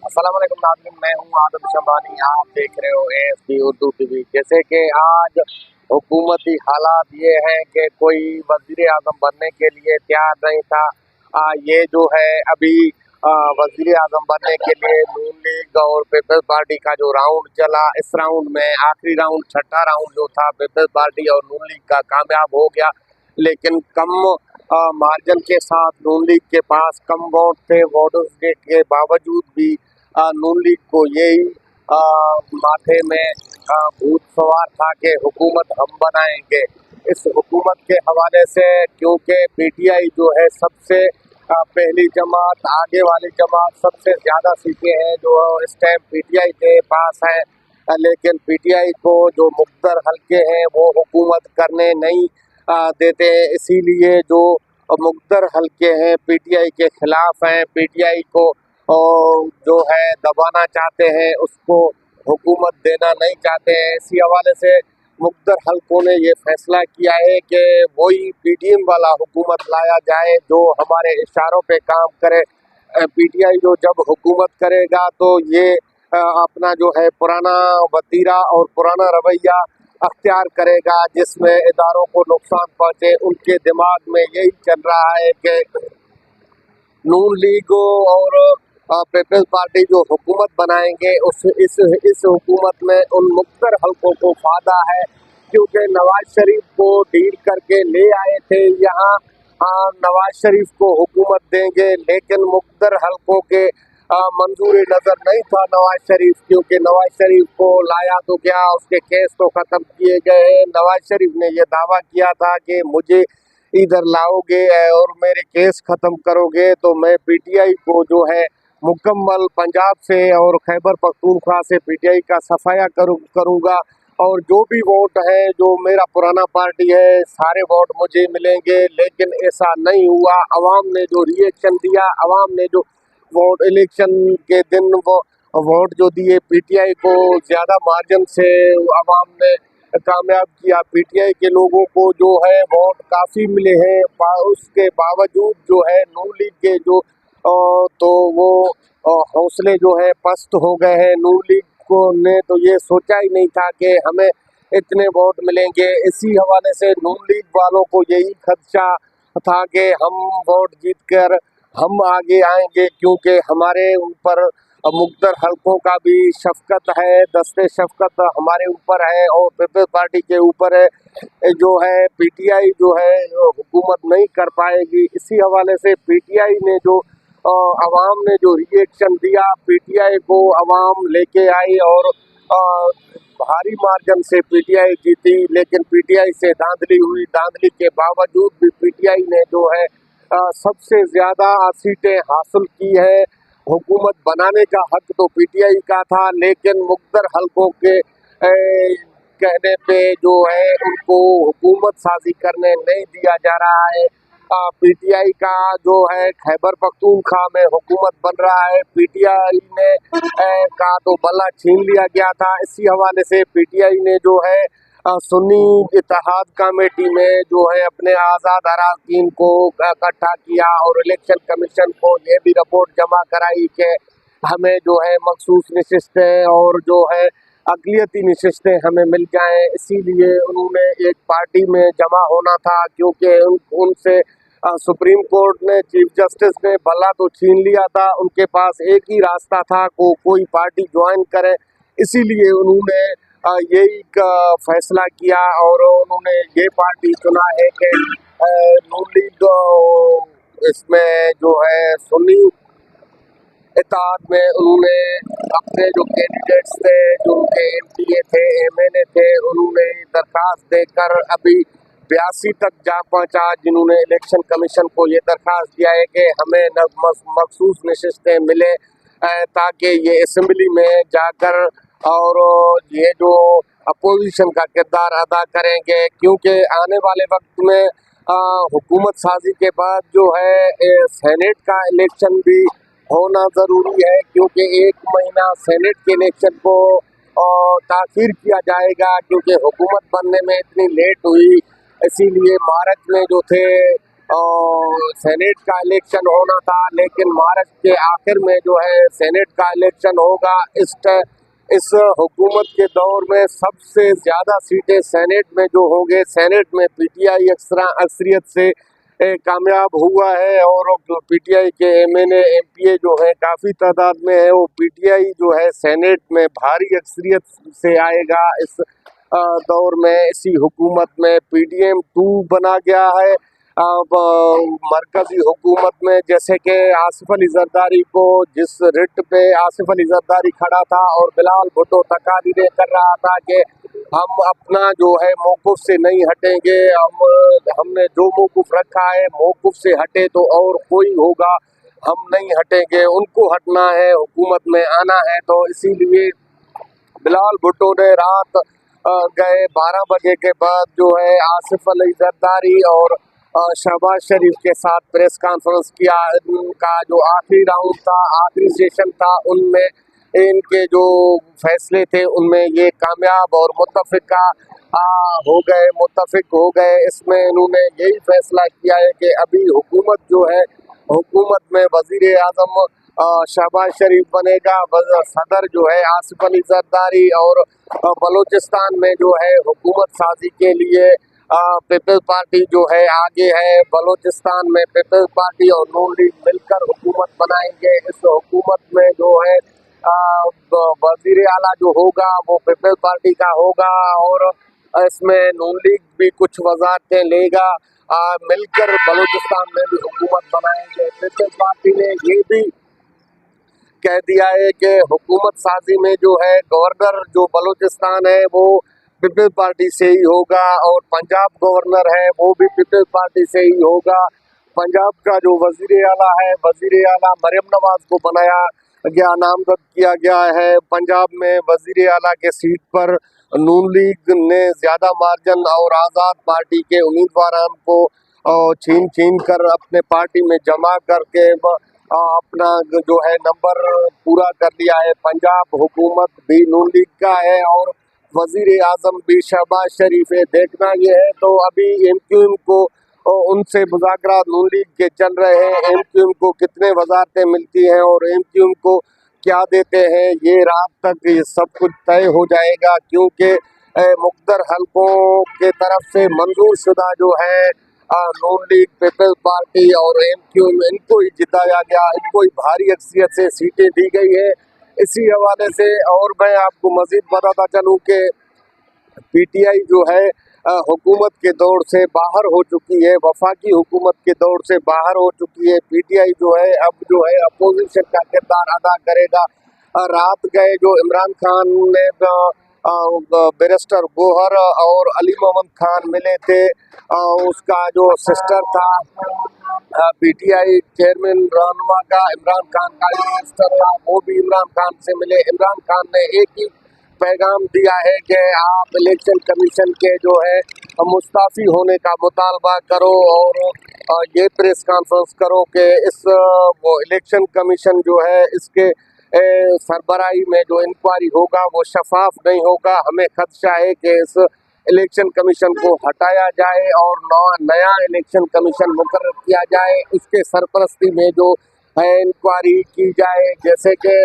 अस्सलाम वालेकुम नाज़रीन, मैं हूँ आदम शबानी। आप देख रहे हो ASD उर्दू टीवी। जैसे कि आज हुकूमती हालात ये हैं कि कोई वज़ीर आज़म बनने के लिए तैयार नहीं था। ये जो है अभी वज़ीर आज़म बनने के लिए नून लीग और पीपल्स पार्टी का जो राउंड चला, इस राउंड में आखिरी राउंड, छठा राउंड जो था, पीपल्स पार्टी और नून लीग का कामयाब हो गया। लेकिन कम मार्जिन के साथ नून लीग के पास कम वोट थे। वोटर्स के बावजूद भी नून लीग को यही माथे में भूत सवार था कि हुकूमत हम बनाएंगे। इस हुकूमत के हवाले से, क्योंकि पीटीआई जो है सबसे पहली जमात, आगे वाली जमात, सबसे ज़्यादा सीटें हैं जो इस टाइम पीटीआई के पास है। लेकिन पीटीआई को जो मुख्तर हल्के हैं वो हुकूमत करने नहीं देते हैं। इसीलिए जो मुख्तर हल्के हैं पीटीआई के खिलाफ हैं, पीटीआई को और जो है दबाना चाहते हैं, उसको हुकूमत देना नहीं चाहते हैं। इसी हवाले से मुख्तर हल्कों ने ये फैसला किया है कि वही पीडीएम वाला हुकूमत लाया जाए जो हमारे इशारों पे काम करे। पीटीआई जो जब हुकूमत करेगा तो ये अपना जो है पुराना वतीरा और पुराना रवैया अख्तियार करेगा जिसमें इदारों को नुकसान पहुँचे। उनके दिमाग में यही चल रहा है कि नून लीग और पीपल्स पार्टी जो हुकूमत बनाएंगे उस इस हुकूमत में उन मुख्तर हल्कों को फायदा है, क्योंकि नवाज शरीफ को डील करके ले आए थे यहाँ। नवाज शरीफ को हुकूमत देंगे, लेकिन मुख्तर हल्कों के मंजूरी नज़र नहीं था नवाज शरीफ, क्योंकि नवाज शरीफ को लाया तो क्या, उसके केस तो ख़त्म किए गए हैं। नवाज शरीफ ने यह दावा किया था कि मुझे इधर लाओगे और मेरे केस ख़त्म करोगे तो मैं पीटीआई को जो है मुकम्मल पंजाब से और खैबर पख्तूनख्वा से पीटीआई का सफाया करूँगा और जो भी वोट है, जो मेरा पुराना पार्टी है, सारे वोट मुझे मिलेंगे। लेकिन ऐसा नहीं हुआ। अवाम ने जो रिएक्शन दिया, अवाम ने जो वोट इलेक्शन के दिन वो वोट जो दिए पीटीआई को, ज़्यादा मार्जिन से अवाम ने कामयाब किया। पीटीआई के लोगों को जो है वोट काफ़ी मिले हैं, उसके बावजूद जो है नून लीग के जो तो वो हौसले जो है पस्त हो गए हैं। नून लीग को ने तो ये सोचा ही नहीं था कि हमें इतने वोट मिलेंगे। इसी हवाले से नून लीग वालों को यही खदशा था कि हम वोट जीतकर हम आगे आएंगे, क्योंकि हमारे ऊपर मुख्तर हल्कों का भी शफकत है, दस्ते शफकत हमारे ऊपर है और पीपल्स पार्टी के ऊपर है। जो है पीटीआई जो है हुकूमत नहीं कर पाएगी। इसी हवाले से पीटीआई ने जो अवाम ने जो रिएक्शन दिया, पीटीआई को अवाम लेके आई और भारी मार्जिन से पीटीआई जीती। लेकिन पीटीआई से धांधली हुई। धांधली के बावजूद भी पीटीआई ने जो है सबसे ज़्यादा सीटें हासिल की है। हुकूमत बनाने का हक तो पीटीआई का था, लेकिन मुख्तर हल्कों के कहने पे जो है उनको हुकूमत साजी करने नहीं दिया जा रहा है। पीटीआई का जो है खैबर पख्तूनख्वा में हुकूमत बन रहा है। पीटीआई ने का तो बल्ला छीन लिया गया था। इसी हवाले से पीटीआई ने जो है सुन्नी इत्तेहाद कमेटी में जो है अपने आज़ाद अराकीन को इकट्ठा किया और इलेक्शन कमीशन को ये भी रिपोर्ट जमा कराई कि हमें जो है मखसूस नशिस्तें और जो है अक़लियती नशिस्तें हमें मिल जाएं। इसीलिए उन्होंने एक पार्टी में जमा होना था, क्योंकि उनसे सुप्रीम कोर्ट ने, चीफ जस्टिस ने बल्ला तो छीन लिया था। उनके पास एक ही रास्ता था को कोई पार्टी ज्वाइन करे। इसीलिए उन्होंने यही फैसला किया और उन्होंने ये पार्टी चुना है कि नून लीग इसमें जो है सुन्नी इत्तेहाद में उन्होंने अपने जो कैंडिडेट्स थे, जो उनके एमपीए थे, एमएनए थे, उन्होंने दरखास्त देकर अभी 82 तक जा पहुंचा, जिन्होंने इलेक्शन कमीशन को ये दरखास्त दिया है कि हमें मखसूस नशिस्तें मिले ताकि ये असम्बली में जाकर और ये जो अपोजिशन का किरदार अदा करेंगे। क्योंकि आने वाले वक्त में हुकूमत साजी के बाद जो है सेनेट का इलेक्शन भी होना ज़रूरी है, क्योंकि 1 महीना सेनेट के इलेक्शन को ताख़ीर किया जाएगा, क्योंकि हुकूमत बनने में इतनी लेट हुई। इसीलिए मार्च में जो थे सेनेट का इलेक्शन होना था, लेकिन मार्च के आखिर में जो है सेनेट का इलेक्शन होगा। इस हुकूमत के दौर में सबसे ज़्यादा सीटें सेनेट में जो होंगे, सेनेट में पीटीआई अक्सरियत से कामयाब हुआ है और पीटीआई के एमएनए एमपीए जो है काफ़ी तादाद में है। वो पीटीआई जो है सेनेट में भारी अक्सरियत से आएगा। इस दौर में इसी हुकूमत में पीडीएम 2 बना गया है। अब मरकजी हुकूमत में जैसे कि आसिफ अली जरदारी को, जिस रिट पे आसिफ अली जरदारी खड़ा था और बिलावल भुट्टो तकारीरें कर रहा था कि हम अपना जो है मौक़िफ़ से नहीं हटेंगे, हमने जो मौक़िफ़ रखा है मौक़िफ़ से हटे तो और कोई होगा, हम नहीं हटेंगे, उनको हटना है, हुकूमत में आना है। तो इसीलिए बिलावल भुट्टो ने रात गए 12 बजे के बाद जो है आसिफ अली जरदारी और शहबाज शरीफ के साथ प्रेस कॉन्फ्रेंस किया। इनका जो आखिरी राउंड था, आखिरी सेशन था, उनमें इनके जो फैसले थे उनमें ये कामयाब और मुत्तफिक हो गए। इसमें इन्होंने यही फैसला किया है कि अभी हुकूमत जो है, हुकूमत में वज़ीर आज़म शहबाज शरीफ बनेगा, सदर जो है आसिफ अली जरदारी, और बलूचिस्तान में जो है हुकूमत साजी के लिए पीपल्स पार्टी जो है आगे है। बलूचिस्तान में पीपल्स पार्टी और नून लीग मिलकर हुकूमत बनाएंगे। इस हुकूमत में जो है वज़ीर आला जो होगा वो पीपल्स पार्टी का होगा और इसमें नून लीग भी कुछ वज़ारतें लेगा। मिलकर बलूचिस्तान में भी हुकूमत बनाएंगे। पीपल्स पार्टी ने ये भी कह दिया है कि हुकूमत साजी में जो है गवर्नर जो बलूचिस्तान है वो पीपल्स पार्टी से ही होगा और पंजाब गवर्नर है वो भी पीपल्स पार्टी से ही होगा। पंजाब का जो वज़ीर आला है, वज़ीर आला मरियम नवाज को बनाया गया, नामजद किया गया है। पंजाब में वज़ीर आला के सीट पर नून लीग ने ज़्यादा मार्जिन और आज़ाद पार्टी के उम्मीदवारों को छीन कर अपने पार्टी में जमा करके अपना जो है नंबर पूरा कर लिया है। पंजाब हुकूमत भी नून लीग का है और वज़ीर आज़म भी शहबाज शरीफ है। देखना ये है तो अभी एमक्यूएम को उनसे मुज़ाकरात नून लीग के चल रहे हैं, एमक्यूएम को कितने वज़ारतें मिलती हैं और एमक्यूएम को क्या देते हैं, ये रात तक ये सब कुछ तय हो जाएगा, क्योंकि मुक़द्दर हलकों के तरफ से मंजूर शुदा जो है नून लीग, पीपल्स पार्टी और एमक्यूएम, इनको ही जिताया गया, इनको ही भारी अक्सरियत से सीटें दी गई है। इसी हवाले से और मैं आपको मज़ीद बताता चलूँ कि पीटीआई जो है हुकूमत के दौर से बाहर हो चुकी है, वफाकी हुकूमत के दौर से बाहर हो चुकी है। पीटीआई जो है अब जो है अपोजिशन का किरदार अदा करेगा। रात गए जो इमरान खान ने बैरिस्टर गोहर और अली मोहम्मद खान मिले थे, उसका जो सिस्टर था पीटीआई चेयरमैन रहनुमा का, इमरान खान का सिस्टर था, वो भी इमरान खान से मिले। इमरान खान ने एक ही पैगाम दिया है कि आप इलेक्शन कमीशन के जो है मुस्ताफ़ी होने का मुतालबा करो और ये प्रेस कॉन्फ्रेंस करो कि इस वो इलेक्शन कमीशन जो है इसके सरबराही में जो इंक्वायरी होगा वो शफाफ नहीं होगा। हमें खदशा है कि इस इलेक्शन कमीशन को हटाया जाए और नया इलेक्शन कमीशन मुकर्रर किया जाए, उसके सरपरस्ती में जो है इंक्वायरी की जाए। जैसे कि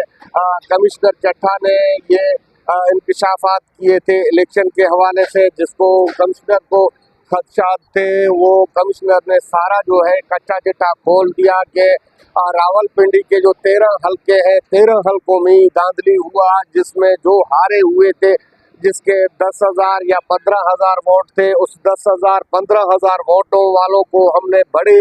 कमिश्नर चट्टा ने ये इंकशाफात किए थे इलेक्शन के हवाले से, जिसको कमिश्नर को खदशात थे, वो कमिश्नर ने सारा जो है कच्चा चिट्ठा खोल दिया कि रावलपिंडी के जो 13 हल्के हैं, 13 हल्कों में धांधली हुआ, जिसमें जो हारे हुए थे, जिसके 10,000 या 15,000 वोट थे, उस 10,000 15,000 वोटों वालों को हमने बड़े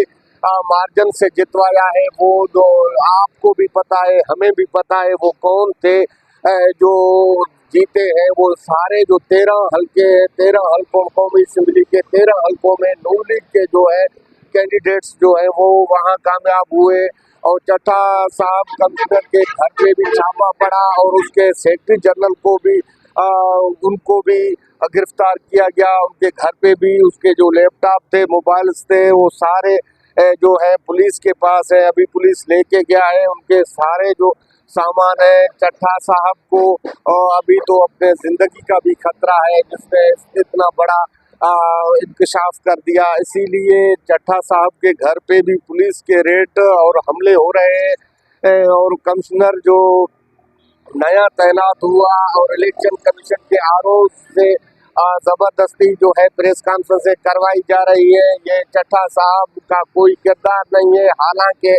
मार्जिन से जितवाया है। वो जो आपको भी पता है, हमें भी पता है वो कौन थे जो जीते हैं। वो सारे जो 13 हल्के हैं, 13 हल्कों कौमी असम्बली के 13 हल्कों में नून लीग के जो है कैंडिडेट्स जो है वो वहाँ कामयाब हुए और चट्टा साहब कमिश्नर के घर पे भी छापा पड़ा और उसके सेक्रेटरी जनरल को भी उनको भी गिरफ्तार किया गया। उनके घर पे भी उसके जो लैपटॉप थे, मोबाइल्स थे, वो सारे जो है पुलिस के पास है। अभी पुलिस लेके गया है उनके सारे जो सामान है। चट्टा साहब को अभी तो अपने ज़िंदगी का भी खतरा है, जिसमें इतना बड़ा इंकशाफ कर दिया। इसीलिए चड्ढा साहब के घर पे भी पुलिस के रेड और हमले हो रहे हैं और कमिश्नर जो नया तैनात हुआ और इलेक्शन कमीशन के आरोप से जबरदस्ती जो है प्रेस कॉन्फ्रेंस करवाई जा रही है। ये चड्ढा साहब का कोई किरदार नहीं है। हालांकि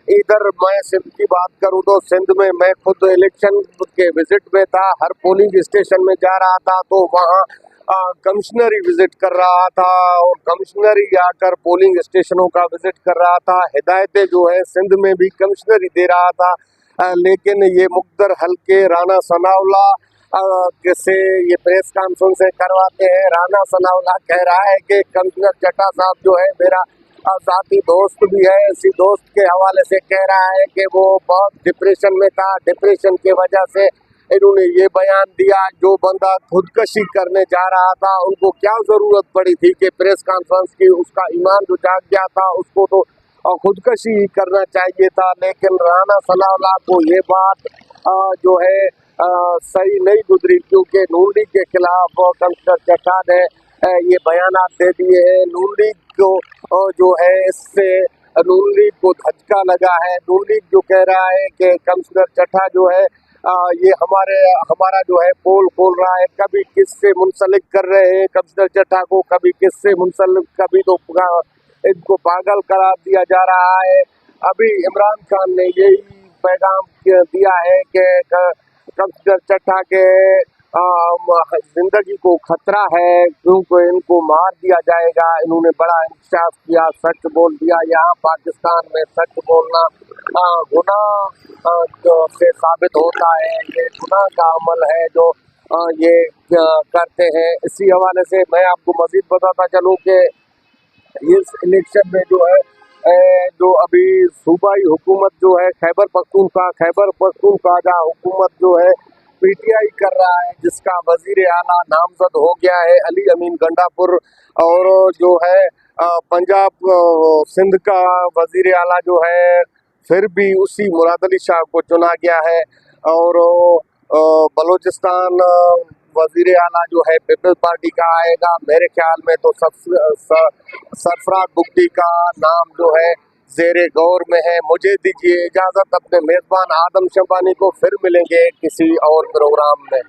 इधर मैं सिंध की बात करूं तो सिंध में मैं खुद इलेक्शन के विजिट में था, हर पोलिंग स्टेशन में जा रहा था तो वहाँ कमिश्नर ही विजिट कर रहा था और कमिश्नर ही आकर पोलिंग स्टेशनों का विजिट कर रहा था। हिदायतें जो है सिंध में भी कमिश्नर ही दे रहा था। लेकिन ये मुख्तर हल्के राणा सनाउल्लाह से ये प्रेस कॉन्फ्रेंस करवाते हैं। राणा सनाउल्लाह कह रहा है कि कमिश्नर चड्ढा साहब जो है मेरा साथी दोस्त भी है। इसी दोस्त के हवाले से कह रहा है कि वो बहुत डिप्रेशन में था, डिप्रेशन की वजह से इन्होंने ये बयान दिया। जो बंदा खुदकशी करने जा रहा था उनको क्या जरूरत पड़ी थी कि प्रेस कॉन्फ्रेंस की, उसका ईमान जो जाग गया था उसको तो खुदकशी ही करना चाहिए था। लेकिन राणा सनाउल्लाह को ये बात जो है सही नहीं गुजरी, क्योंकि नून लीग के खिलाफ कमिश्नर चड्ढा ने ये बयानात दे दिए हैं। नून लीग को जो है इससे नून लीग को धक्का लगा है। नून लीग जो कह रहा है कि कमिश्नर चड्ढा जो है ये हमारा जो है पोल खोल रहा है, कभी किससे मुंसलिक कर रहे हैं कमिश्नर चड्ढा को, कभी किससे मुंसलिक, कभी तो इनको पागल करार दिया जा रहा है। अभी इमरान खान ने यही पैगाम दिया है कि कमिश्नर चड्ढा के जिंदगी को खतरा है, क्योंकि इनको मार दिया जाएगा। इन्होंने बड़ा इंकशाफ किया, सच बोल दिया। यहाँ पाकिस्तान में सच बोलना गुनाह से साबित होता है, ये गुनाह का अमल है जो ये करते हैं। इसी हवाले से मैं आपको मजीद बताता चलूँ कि इस इलेक्शन में जो है जो अभी सूबाई हुकूमत जो है खैबर पख्तूनख्वा हुकूमत जो है पीटीआई कर रहा है, जिसका वजीर आला नामजद हो गया है अली अमीन गंडापुर, और जो है पंजाब सिंध का वजीर आला जो है फिर भी उसी मुराद अली शाह को चुना गया है। और बलूचिस्तान वजीर आला जो है पीपल्स पार्टी का आएगा। मेरे ख्याल में तो सरफराज बुगटी का नाम जो है ज़ेरे गौर में है। मुझे दीजिए इजाज़त, अपने मेज़बान आदम शबानी को फिर मिलेंगे किसी और प्रोग्राम में।